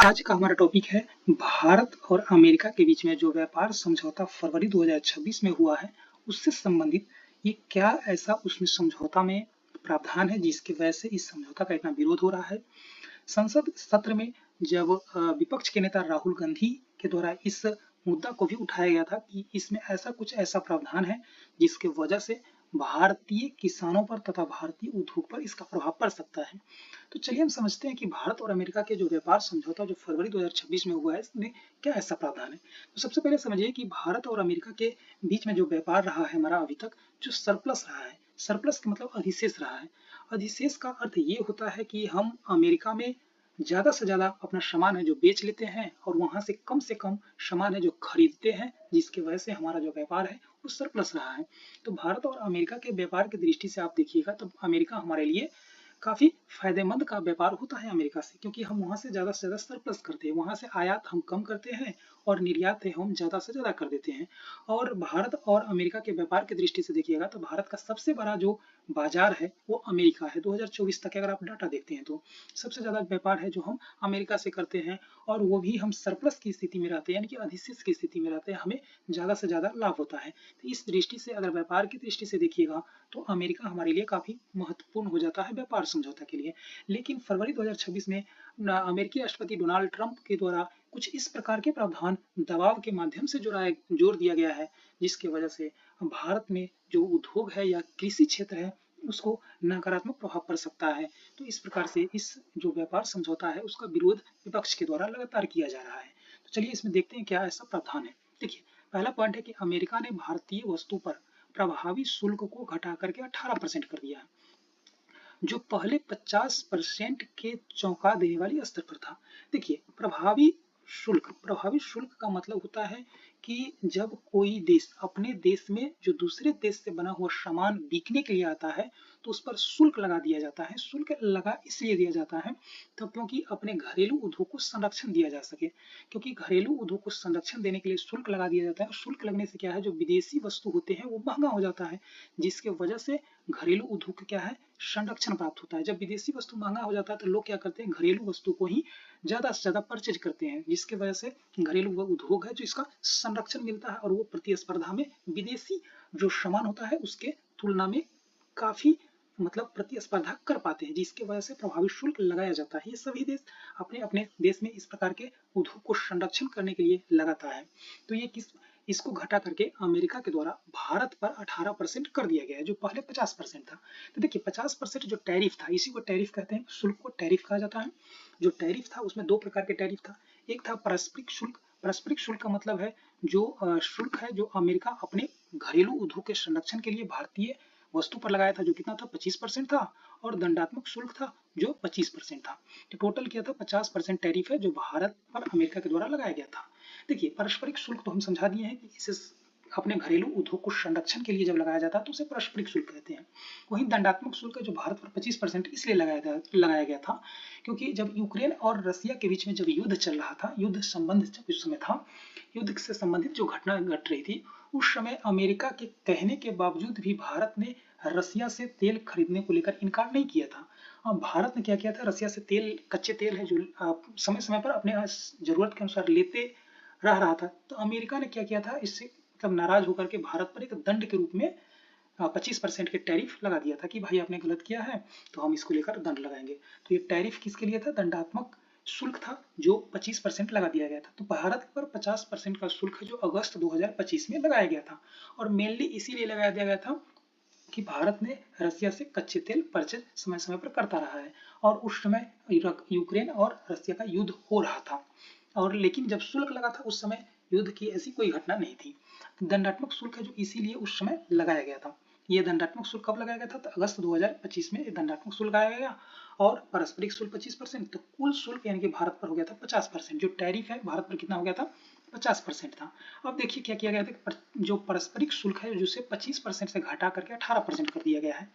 आज का हमारा टॉपिक है भारत और अमेरिका के बीच में जो व्यापार समझौता फरवरी 2026 में हुआ है उससे संबंधित ये क्या ऐसा उसमें समझौता में प्रावधान है जिसकी वजह से इस समझौता का इतना विरोध हो रहा है। संसद सत्र में जब विपक्ष के नेता राहुल गांधी के द्वारा इस मुद्दा को भी उठाया गया था कि इसमें ऐसा प्रावधान है जिसके वजह से भारतीय किसानों पर तथा भारतीय उद्योग पर इसका प्रभाव पड़ सकता है। तो चलिए हम समझते हैं कि भारत और अमेरिका के जो व्यापार समझौता जो फरवरी 2026 में हुआ है इसमें क्या ऐसा प्रावधान है। तो सबसे पहले समझिए कि भारत और अमेरिका के बीच में जो व्यापार रहा है हमारा अभी तक जो सरप्लस रहा है, सरप्लस का मतलब अधिशेष रहा है। अधिशेष का अर्थ ये होता है कि हम अमेरिका में ज्यादा से ज्यादा अपना सामान है जो बेच लेते हैं और वहां से कम सामान है जो खरीदते हैं, जिसकी वजह से हमारा जो व्यापार है वो सरप्लस रहा है। तो भारत और अमेरिका के व्यापार की दृष्टि से आप देखिएगा तो अमेरिका हमारे लिए काफी फायदेमंद का व्यापार होता है अमेरिका से, क्योंकि हम वहां से ज्यादा सरप्लस करते हैं, वहां से आयात हम कम करते हैं और निर्यात है हम ज्यादा से ज्यादा कर देते हैं। और भारत और अमेरिका के व्यापार की दृष्टि से देखिएगा तो भारत का सबसे बड़ा जो बाजार है वो अमेरिका है। 2024 तक अगर आप डाटा देखते हैं तो सबसे ज्यादा व्यापार है जो हम अमेरिका से करते हैं और वो भी हम सरप्लस की स्थिति में रहते हैं, यानी कि अधिशेष की स्थिति में रहते हैं, हमें ज्यादा से ज्यादा लाभ होता है। तो इस दृष्टि से अगर व्यापार की दृष्टि से देखिएगा तो अमेरिका हमारे लिए काफी महत्वपूर्ण हो जाता है व्यापार समझौता के लिए। लेकिन फरवरी 2026 में अमेरिकी राष्ट्रपति डोनाल्ड ट्रंप के द्वारा कुछ इस प्रकार के प्रावधान दबाव के माध्यम से जोड़ दिया गया है, जिसकी वजह से भारत में जो उद्योग है या कृषि क्षेत्र है उसको नकारात्मक प्रभाव पड़ सकता है। तो इस प्रकार से इस जो व्यापार समझौता है उसका विरोध विपक्ष के द्वारा लगातार किया जा रहा है। तो चलिए इसमें देखते हैं क्या ऐसा प्रावधान है। देखिए, पहला पॉइंट है कि अमेरिका ने भारतीय वस्तु पर प्रभावी शुल्क को घटा करके 18% कर दिया है, जो पहले 50% के चौंका देने वाली स्तर पर था। देखिए, प्रभावी शुल्क का मतलब होता है कि जब कोई देश अपने देश में जो दूसरे देश से बना हुआ सामान बिकने के लिए आता है तो उस पर शुल्क लगा दिया जाता है। शुल्क लगा इसलिए दिया जाता है तो क्योंकि अपने घरेलू उद्योग को संरक्षण दिया जा सके, क्योंकि घरेलू उद्योग को संरक्षण देने के लिए शुल्क लगा दिया जाता है। शुल्क लगने से क्या है, जो विदेशी वस्तु होते हैं वो महंगा हो जाता है, जिसके वजह से घरेलू उद्योग को क्या है, संरक्षण प्राप्त होता है। जब विदेशी वस्तु महंगा हो जाता है तो लोग क्या करते हैं, घरेलू वस्तु को ही ज्यादा से ज्यादा परचेज करते हैं, जिसकी वजह से घरेलू उद्योग है जो इसका संरक्षण मिलता है और वो प्रतिस्पर्धा में विदेशी जो सामान होता है उसके तुलना में काफी मतलब प्रतिस्पर्धा कर पाते हैं, जिसकी वजह से प्रभावी शुल्क लगाया जाता है। ये सभी देश अपने अपने देश में इस प्रकार के उद्योग को संरक्षण करने के लिए लगाता है। तो ये इसको घटा करके अमेरिका के द्वारा भारत पर 18% कर दिया गया है, जो पहले 50% था। तो देखिए, 50% जो टैरिफ था, इसी को टैरिफ कहते हैं, शुल्क को टैरिफ कहा जाता है। जो टैरिफ था उसमें दो प्रकार के टैरिफ था। एक था पारस्परिक शुल्क। पारस्परिक शुल्क का मतलब है जो शुल्क है जो अमेरिका अपने घरेलू उद्योग के संरक्षण के लिए भारतीय वस्तु पर लगाया था, जो कितना था, 25% था। और दंडात्मक शुल्क था जो 25% था। तो टोटल क्या था, 50% टैरिफ है जो भारत पर अमेरिका के द्वारा लगाया गया था। देखिए, पारस्परिक शुल्क तो हम समझा दिए हैं कि इसे अपने घरेलू उद्योग को संरक्षण के लिए जब लगाया जाता है तो उसे पारस्परिक शुल्क कहते हैं। वहीं दंडात्मक शुल्क जो भारत पर 25% इसलिए लगाया गया था क्योंकि जब यूक्रेन और रसिया के बीच में जब युद्ध चल रहा था, युद्ध संबंध जब उस समय था, युद्ध से संबंधित जो घटना घट रही थी, उस समय अमेरिका के कहने के बावजूद भी भारत ने रसिया से तेल खरीदने को लेकर इनकार नहीं किया था। भारत ने क्या किया था, रसिया से तेल, कच्चे तेल है जो समय समय पर अपने जरूरत के अनुसार लेते रहा था। तो अमेरिका ने क्या किया था, इससे मतलब नाराज होकर के भारत पर एक दंड के रूप में 25% के टैरिफ लगा दिया था कि भाई आपने गलत किया है तो हम इसको लेकर दंड लगाएंगे। तो ये टैरिफ किसके लिए था, दंडात्मक शुल्क था जो 25% लगा दिया गया था। तो भारत पर 50% का शुल्क है जो अगस्त 2025 में लगाया गया था, और मेनली इसीलिए लगा दिया गया था कि भारत ने रसिया से कच्चे तेल परचेज समय समय पर करता रहा है और उस समय यूक्रेन और रसिया का युद्ध हो रहा था। और लेकिन जब शुल्क लगा था उस समय युद्ध की ऐसी कोई घटना नहीं थी। दंडात्मक शुल्क है जो इसीलिए उस समय लगाया गया था। ये दंडात्मक शुल्क कब लगाया गया था, तो अगस्त 2025 में दंडात्मक शुल्क लगाया गया और पारस्परिक शुल्क 25%। तो कुल शुल्क यानी कि भारत पर हो गया था 50%। जो टैरिफ है भारत पर कितना हो गया था, 50% था। अब देखिए क्या किया गया था, जो पारस्परिक शुल्क है जिसे 25% से घटा करके 18% कर दिया गया है।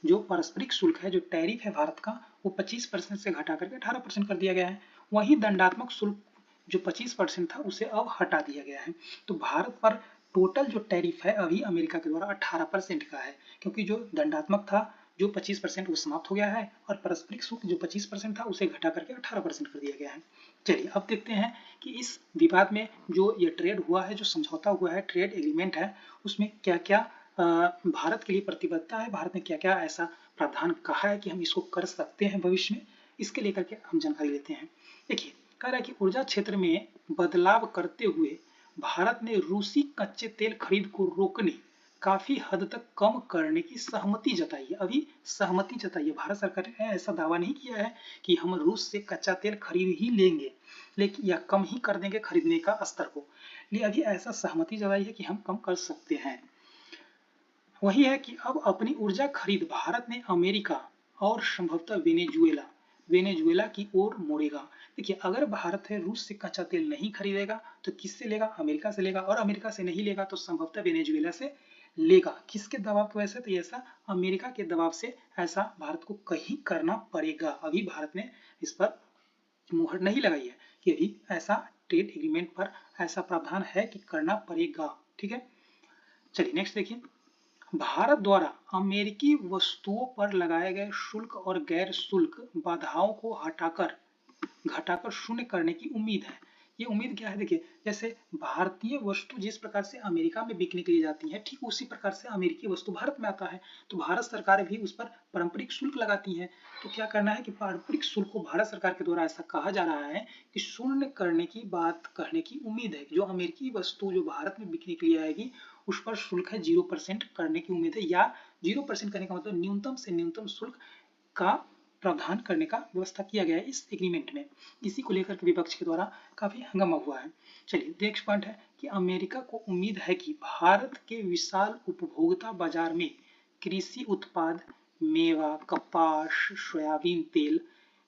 जो पारस्परिक शुल्क है, जो टैरिफ है भारत का, वो 25% से घटा करके 18% कर दिया गया है। वही दंडात्मक शुल्क जो 25% था उसे अब हटा दिया गया है। तो भारत पर टोटल जो टैरिफ है अभी अमेरिका के द्वारा 18% का है, क्योंकि जो दंडात्मक था जो 25% वो समाप्त हो गया है और पारस्परिक शुल्क जो 25% था उसे घटा करके 18% कर दिया गया है। चलिए अब देखते हैं कि इस विवाद में जो ये ट्रेड हुआ है, जो समझौता हुआ है, ट्रेड एग्रीमेंट है, उसमें क्या क्या भारत के लिए प्रतिबद्धता है, भारत ने क्या क्या ऐसा प्रावधान कहा है कि हम इसको कर सकते हैं भविष्य में, इसके लेकर के हम जानकारी लेते हैं। देखिए कह रहा है कि ऊर्जा क्षेत्र में बदलाव करते हुए भारत ने रूसी कच्चे तेल खरीद को रोकने, काफी हद तक कम करने की सहमति जताई है। अभी सहमति जताई है, भारत सरकार ने ऐसा दावा नहीं किया है कि हम रूस से कच्चा तेल खरीद ही लेंगे, लेकिन या कम ही कर देंगे खरीदने का स्तर को, लेकिन अभी ऐसा सहमति जताई है कि हम कम कर सकते हैं। वही है कि अब अपनी ऊर्जा खरीद भारत ने अमेरिका और संभवतः वेनेजुएला की ओर मोड़ेगा। देखिए अगर भारत है रूस से कच्चा तेल नहीं खरीदेगा तो किससे लेगा, अमेरिका से लेगा, और अमेरिका से नहीं लेगा तो संभवतः वेनेजुएला से लेगा। किसके दबाव की वजह से, तो ऐसा अमेरिका के दबाव से ऐसा भारत को कहीं करना पड़ेगा। अभी भारत ने इस पर मुहर नहीं लगाई है कि अभी ऐसा ट्रेड एग्रीमेंट पर ऐसा प्रावधान है कि करना पड़ेगा। ठीक है, चलिए नेक्स्ट देखिए। भारत द्वारा अमेरिकी वस्तुओं पर लगाए गए शुल्क और गैर शुल्क बाधाओं को घटाकर शून्य करने की उम्मीद है। ये उम्मीद क्या है, देखिए जैसे भारतीय वस्तु जिस प्रकार से अमेरिका में बिकने के लिए जाती है, ठीक उसी प्रकार से अमेरिकी वस्तु भारत में आता है, तो भारत सरकार भी उस पर पारंपरिक शुल्क लगाती है। तो क्या करना है कि पारंपरिक शुल्क को भारत सरकार के द्वारा ऐसा कहा जा रहा है कि शून्य करने की बात कहने की उम्मीद है। जो अमेरिकी वस्तु जो भारत में बिकने के लिए आएगी उस पर शुल्क है 0% करने की उम्मीद है, या 0% करने का मतलब न्यूनतम से न्यूनतम शुल्क का प्रावधान करने का व्यवस्था किया गया है इस एग्रीमेंट में। इसी को लेकर के विपक्ष के द्वारा काफी हंगामा हुआ है। चलिए नेक्स्ट पॉइंट है कि अमेरिका को उम्मीद है कि भारत के विशाल उपभोक्ता बाजार में कृषि उत्पाद, मेवा, कपास, सोयाबीन तेल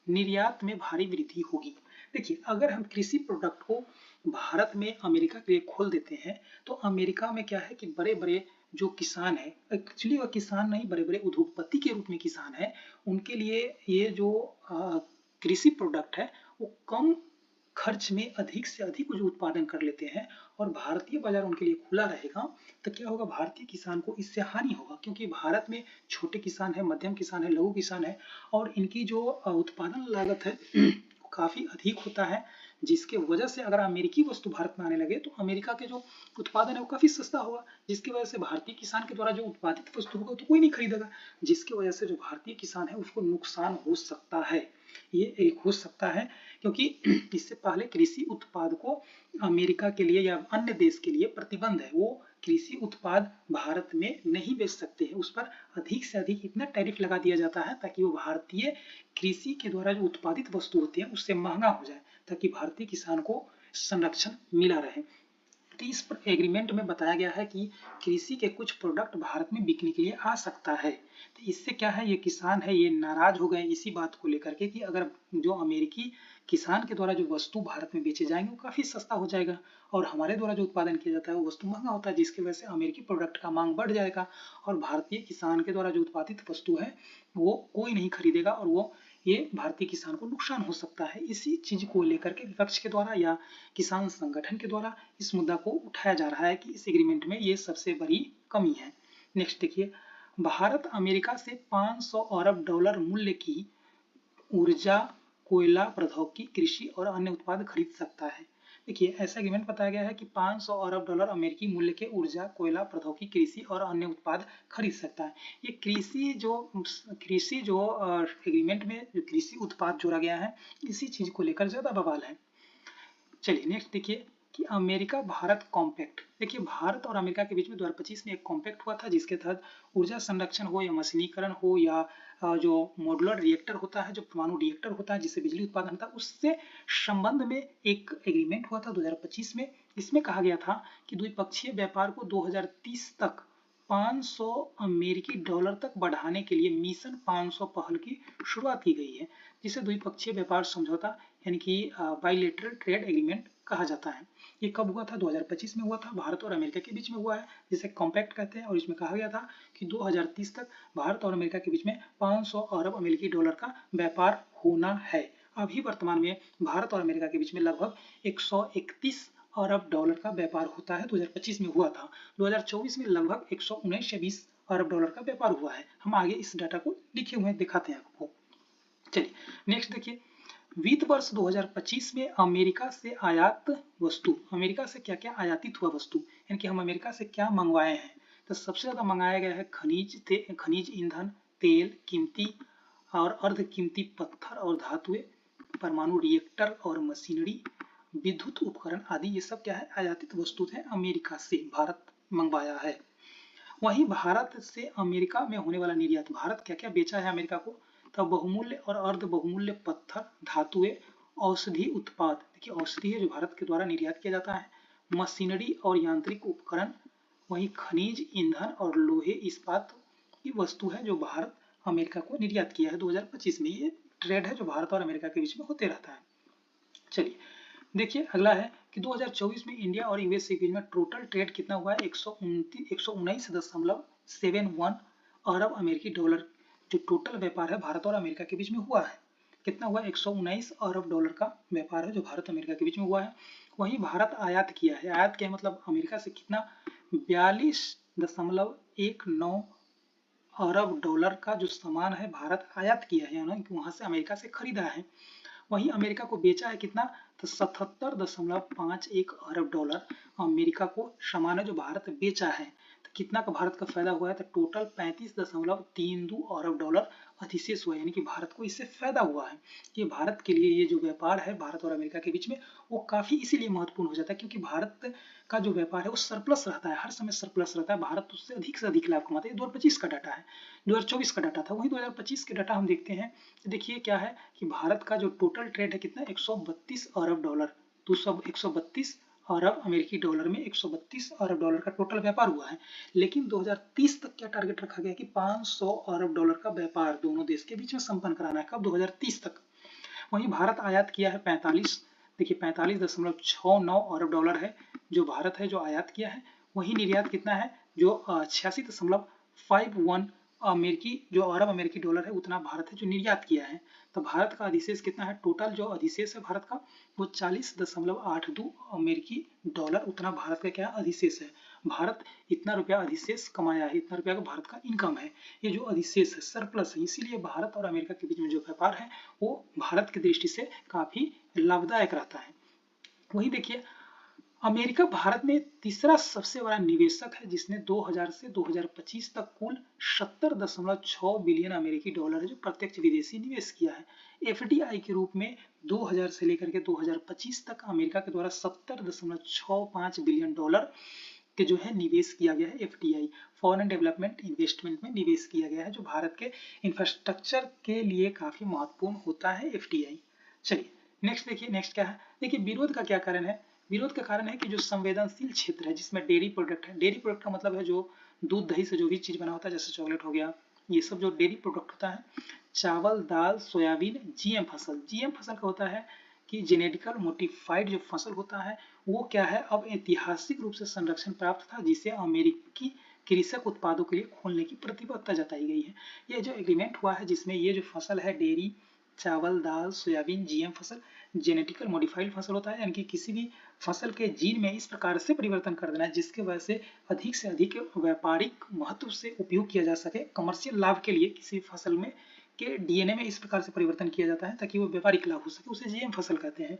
निर्यात में भारी वृद्धि होगी। देखिए अगर हम कृषि प्रोडक्ट को भारत में अमेरिका के लिए खोल देते हैं तो अमेरिका में क्या है कि बड़े बड़े जो किसान है, एक्चुअली वह किसान नहीं, बड़े बड़े उद्योगपति के रूप में किसान है, उनके लिए ये जो कृषि प्रोडक्ट है वो कम खर्च में अधिक से अधिक जो उत्पादन कर लेते हैं और भारतीय बाजार उनके लिए खुला रहेगा। तो क्या होगा, भारतीय किसान को इससे हानि होगा, क्योंकि भारत में छोटे किसान है, मध्यम किसान है, लघु किसान है, और इनकी जो उत्पादन लागत है काफी अधिक होता है, जिसके वजह से अगर अमेरिकी वस्तु भारत में आने लगे तो अमेरिका के जो उत्पादन है वो काफी सस्ता होगा, जिसकी वजह से भारतीय किसान के द्वारा जो उत्पादित वस्तु होगा तो कोई नहीं खरीदेगा, जिसकी वजह से जो भारतीय किसान है उसको नुकसान हो सकता है। ये एक हो सकता है, क्योंकि इससे पहले कृषि उत्पाद को अमेरिका के लिए या अन्य देश के लिए प्रतिबंध है, वो कृषि उत्पाद भारत में नहीं बेच सकते हैं, उस पर अधिक से अधिक इतना टैरिफ लगा दिया जाता है ताकि वो भारतीय कृषि के द्वारा जो उत्पादित वस्तु होती है उससे महंगा हो जाए, ताकि भारतीय किसान को संरक्षण मिला रहे। तो इस एग्रीमेंट में बताया गया है कि कृषि के कुछ प्रोडक्ट भारत में बिकने के लिए आ सकता है। तो इससे क्या है, ये किसान है ये नाराज हो गए इसी बात को लेकर के कि अगर जो अमेरिकी किसान के द्वारा जो वस्तु भारत में बेचे जाएंगे वो काफी सस्ता हो जाएगा और हमारे द्वारा जो उत्पादन किया जाता है वो वस्तु महंगा होता है, जिसकी वजह से अमेरिकी प्रोडक्ट का मांग बढ़ जाएगा और भारतीय किसान के द्वारा जो उत्पादित वस्तु है वो कोई नहीं खरीदेगा और वो ये भारतीय किसान को नुकसान हो सकता है। इसी चीज को लेकर के विपक्ष के द्वारा या किसान संगठन के द्वारा इस मुद्दा को उठाया जा रहा है कि इस एग्रीमेंट में ये सबसे बड़ी कमी है। नेक्स्ट देखिए, भारत अमेरिका से 500 अरब डॉलर मूल्य की ऊर्जा, कोयला, प्रौद्योगिकी, कृषि और अन्य उत्पाद खरीद सकता है। देखिए ऐसा एग्रीमेंट बताया गया है कि 500 अरब डॉलर अमेरिकी मूल्य के ऊर्जा, कोयला, प्रौद्योगिकी, कृषि और अन्य उत्पाद खरीद सकता है। ये कृषि जो एग्रीमेंट में जो कृषि उत्पाद जोड़ा गया है इसी चीज को लेकर ज्यादा बवाल है। चलिए नेक्स्ट देखिए कि अमेरिका भारत कॉम्पैक्ट। देखिए भारत और अमेरिका के बीच में 2025 में एक कॉम्पैक्ट हुआ था जिसके तहत ऊर्जा संरक्षण हो या मशीनीकरण हो या जो मॉड्यूलर रिएक्टर होता है, जो परमाणु रिएक्टर होता है जिससे बिजली उत्पादन होता है, उससे संबंध में एक एग्रीमेंट हुआ था 2025 में। इसमें कहा गया था कि द्विपक्षीय व्यापार को 2030 तक 500 अमेरिकी डॉलर तक बढ़ाने के लिए मिशन 500 पहल की शुरुआत की गई है, जिसे द्विपक्षीय व्यापार समझौता यानी कि बाइलेटरल ट्रेड एग्रीमेंट कहा जाता है। ये कब हुआ था, 2025 में हुआ था, भारत और अमेरिका के बीच में हुआ है, जिसे कॉम्पैक्ट कहते हैं। और इसमें कहा गया था कि 2030 तक भारत और अमेरिका के बीच में 500 अरब अमेरिकी डॉलर का व्यापार होना है। अभी वर्तमान में भारत और अमेरिका के बीच में लगभग 131 अरब डॉलर का व्यापार होता है, 2025 में हुआ था। 2024 में लगभग 119 से 20 अरब डॉलर का व्यापार हुआ है। हम आगे इस डाटा को लिखे हुए दिखाते हैं आपको। चलिए नेक्स्ट देखिए, वित्त वर्ष 2025 में अमेरिका से आयात वस्तु, अमेरिका से क्या क्या आयातित हुआ वस्तु, यानी कि हम अमेरिका से क्या मंगवाए हैं। तो सबसे ज्यादा मंगाया गया है खनिज ईंधन, तेल, कीमती और अर्ध कीमती पत्थर और धातुएं, परमाणु रिएक्टर और मशीनरी, विद्युत उपकरण आदि। ये सब क्या है, आयातित वस्तु है, अमेरिका से भारत मंगवाया है। वहीं भारत से अमेरिका में होने वाला निर्यात, भारत क्या क्या बेचा है अमेरिका को, तो बहुमूल्य और अर्ध बहुमूल्य पत्थर, धातुएं, औषधि उत्पाद, देखिए औषधि है जो भारत के द्वारा निर्यात किया जाता है, मशीनरी और यांत्रिक उपकरण, वहीं खनिज ईंधन और लोहे इस्पात की वस्तु है जो भारत अमेरिका को निर्यात किया है 2025 में। ये ट्रेड है जो भारत और अमेरिका के बीच में होते रहता है। चलिए देखिए अगला है कि 2024 में इंडिया और यूएस के बीच में टोटल ट्रेड कितना हुआ है, 119.71 अरब अमेरिकी डॉलर जो टोटल व्यापार है भारत और अमेरिका के बीच में हुआ है। कितना हुआ, 119 अरब डॉलर का व्यापार है जो भारत अमेरिका के बीच में हुआ है। वहीं भारत आयात किया है, आयात क्या है मतलब अमेरिका से कितना, 42.19 अरब डॉलर का जो सामान है भारत आयात किया है, यानी कि वहां से अमेरिका से खरीदा है। वहीं अमेरिका को बेचा है कितना, तो 77.51 अरब डॉलर अमेरिका को सामान है जो भारत बेचा है। तो कितना का भारत का फायदा हुआ है, तो टोटल 35.32 अरब डॉलर अधिशेष हुआ है, यानी कि भारत को इससे फायदा हुआ है। ये भारत के लिए ये जो व्यापार है भारत और अमेरिका के बीच में वो काफी इसीलिए महत्वपूर्ण हो जाता है क्योंकि भारत का जो व्यापार है वो सरप्लस रहता है, हर समय सरप्लस रहता है, भारत उससे अधिक से अधिक लाभ कमाता है। 2025 का डाटा है, 2024 का डाटा था, वही 2025 के डाटा हम देखते हैं। देखिए क्या है कि भारत का जो टोटल ट्रेड है कितना, 132 अरब डॉलर, 132 अरब अमेरिकी डॉलर में 132 अरब डॉलर का टोटल व्यापार हुआ है। लेकिन 2030 तक क्या टारगेट रखा गया कि 500 अरब डॉलर का व्यापार दोनों देश के बीच में संपन्न कराना है, कब, 2030 तक। वहीं भारत आयात किया है 45, देखिए 45.69 अरब डॉलर है जो भारत है जो आयात किया है। वहीं निर्यात कितना है, जो 86.51 अमेरिकी जो अरब अमेरिकी डॉलर है उतना भारत है जो निर्यात किया है। तो भारत का अधिशेष कितना है, टोटल जो अधिशेष है भारत का वो 40.82 अमेरिकी डॉलर, उतना भारत का क्या अधिशेष है। भारत इतना रुपया अधिशेष कमाया है, इतना रुपया का भारत का इनकम है, ये जो अधिशेष है सरप्लस है, इसीलिए भारत और अमेरिका के बीच में जो व्यापार है वो भारत की दृष्टि से काफी लाभदायक रहता है। वही देखिए अमेरिका भारत में तीसरा सबसे बड़ा निवेशक है जिसने 2000 से 2025 तक कुल 70.6 बिलियन अमेरिकी डॉलर है जो प्रत्यक्ष विदेशी निवेश किया है। एफडीआई के रूप में 2000 से लेकर के 2025 तक अमेरिका के द्वारा 70.65 बिलियन डॉलर के जो है निवेश किया गया है। एफडीआई फॉरेन डेवलपमेंट इन्वेस्टमेंट में निवेश किया गया है जो भारत के इंफ्रास्ट्रक्चर के लिए काफी महत्वपूर्ण होता है एफडीआई। चलिए नेक्स्ट देखिए, नेक्स्ट क्या है, देखिए विरोध का क्या कारण है। विरोध का कारण है कि जो संवेदनशील क्षेत्र है जिसमें डेयरी प्रोडक्ट है, डेयरी प्रोडक्ट का मतलब है जो दूध दही से जो भी चीज बना होता है, जैसे चॉकलेट हो गया, ये सब जो डेयरी प्रोडक्ट होता है, चावल, दाल, सोयाबीन, जीएम फसल, जीएम फसल का होता है कि जेनेटिकल मोडिफाइड जो फसल होता है वो क्या है, अब ऐतिहासिक रूप से संरक्षण प्राप्त था जिसे अमेरिकी कृषक उत्पादों के लिए खोलने की प्रतिबद्धता जताई गई है। ये जो एग्रीमेंट हुआ है जिसमें ये जो फसल है डेयरी, चावल, दाल, सोयाबीन, जीएम फसल, जेनेटिकल मॉडिफाइड फसल होता है, यानी कि किसी भी फसल के जीन में इस प्रकार से परिवर्तन कर देना है जिसकी वजह से अधिक व्यापारिक महत्व से उपयोग किया जा सके, कमर्शियल लाभ के लिए किसी फसल में के डीएनए में इस प्रकार से परिवर्तन किया जाता है ताकि वो व्यापारिक लाभ हो सके, उसे जीएम फसल कहते हैं।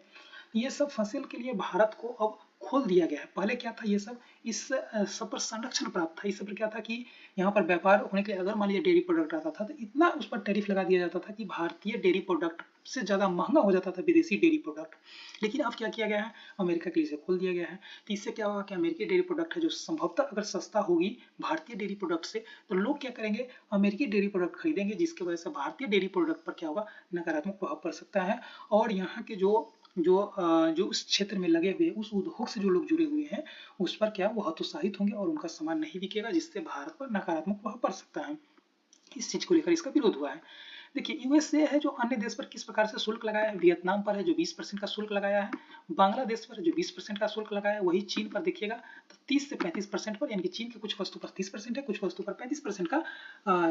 ये सब फसल के लिए भारत को अब खोल दिया गया है। पहले क्या था, ये सब इस सब पर संरक्षण प्राप्त था। इस सब पर क्या था कि यहाँ पर व्यापार होने के लिए अगर मान लीजिए डेयरी प्रोडक्ट आता था तो इतना उस पर टैरिफ लगा दिया जाता था कि भारतीय डेयरी प्रोडक्ट से ज्यादा महंगा हो जाता था विदेशी डेयरी प्रोडक्ट। लेकिन अब क्या किया गया है, अमेरिका के लिए खोल दिया गया है। तो इससे क्या होगा कि अमेरिकी डेयरी प्रोडक्ट है जो संभवतः अगर सस्ता होगी भारतीय डेयरी प्रोडक्ट से, तो लोग क्या करेंगे, अमेरिकी डेयरी प्रोडक्ट खरीदेंगे, जिसकी वजह से भारतीय डेयरी प्रोडक्ट पर क्या होगा, नकारात्मक प्रभाव पड़ सकता है। और यहाँ के जो उस क्षेत्र में लगे हुए उस उद्योग से जो लोग जुड़े हुए हैं उस पर क्या वो हतोत्साहित होंगे और उनका सामान नहीं बिकेगा, जिससे भारत पर नकारात्मक प्रभाव पड़ सकता है। इस चीज को लेकर इसका विरोध हुआ है। देखिए यूएसए है जो अन्य देश पर किस प्रकार से शुल्क लगाया है, वियतनाम पर है जो 20% का शुल्क लगाया है, बांग्लादेश पर जो 20% का शुल्क लगाया है, वही चीन पर देखिएगा तो 30 से 35% पर, यानी कि चीन के कुछ वस्तु पर 30% है, कुछ वस्तु पर 35% का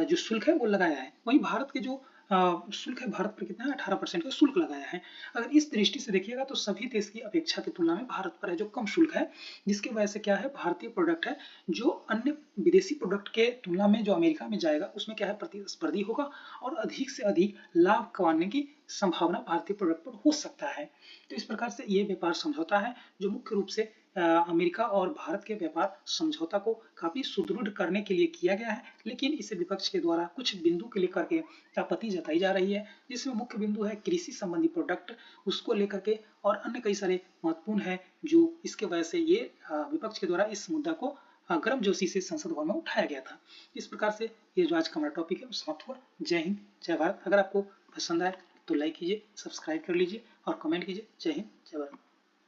जो शुल्क है वो लगाया है। वही भारत के जो शुल्क है भारत पर कितना है, 18% का शुल्क लगाया है। अगर इस दृष्टि से देखिएगा तो सभी देश की अपेक्षा की तुलना में भारत पर है जो कम शुल्क है, जिसकी वजह से क्या है, भारतीय प्रोडक्ट है जो अन्य विदेशी प्रोडक्ट के तुलना में जो अमेरिका में जाएगा उसमें क्या है, प्रतिस्पर्धी होगा और अधिक से अधिक लाभ कमाने की संभावना भारतीय प्रोडक्ट पर हो सकता है। तो इस प्रकार से ये व्यापार समझौता है जो मुख्य रूप से अमेरिका और भारत के व्यापार समझौता को काफी सुदृढ़ करने के लिए किया गया है, लेकिन इसे विपक्ष के द्वारा कुछ बिंदु के लेकर के आपत्ति जताई जा रही है, जिसमें मुख्य बिंदु है कृषि संबंधी प्रोडक्ट, उसको लेकर के और अन्य कई सारे महत्वपूर्ण है जो इसके वजह से ये विपक्ष के द्वारा इस मुद्दा को गर्मजोशी से संसद भवन में उठाया गया था। इस प्रकार से ये जो आज का हमारा टॉपिक है वो समाप्त हुआ। जय हिंद, जय भारत। अगर आपको पसंद आए तो लाइक कीजिए, सब्सक्राइब कर लीजिए और कमेंट कीजिए। जय हिंद, जय भारत।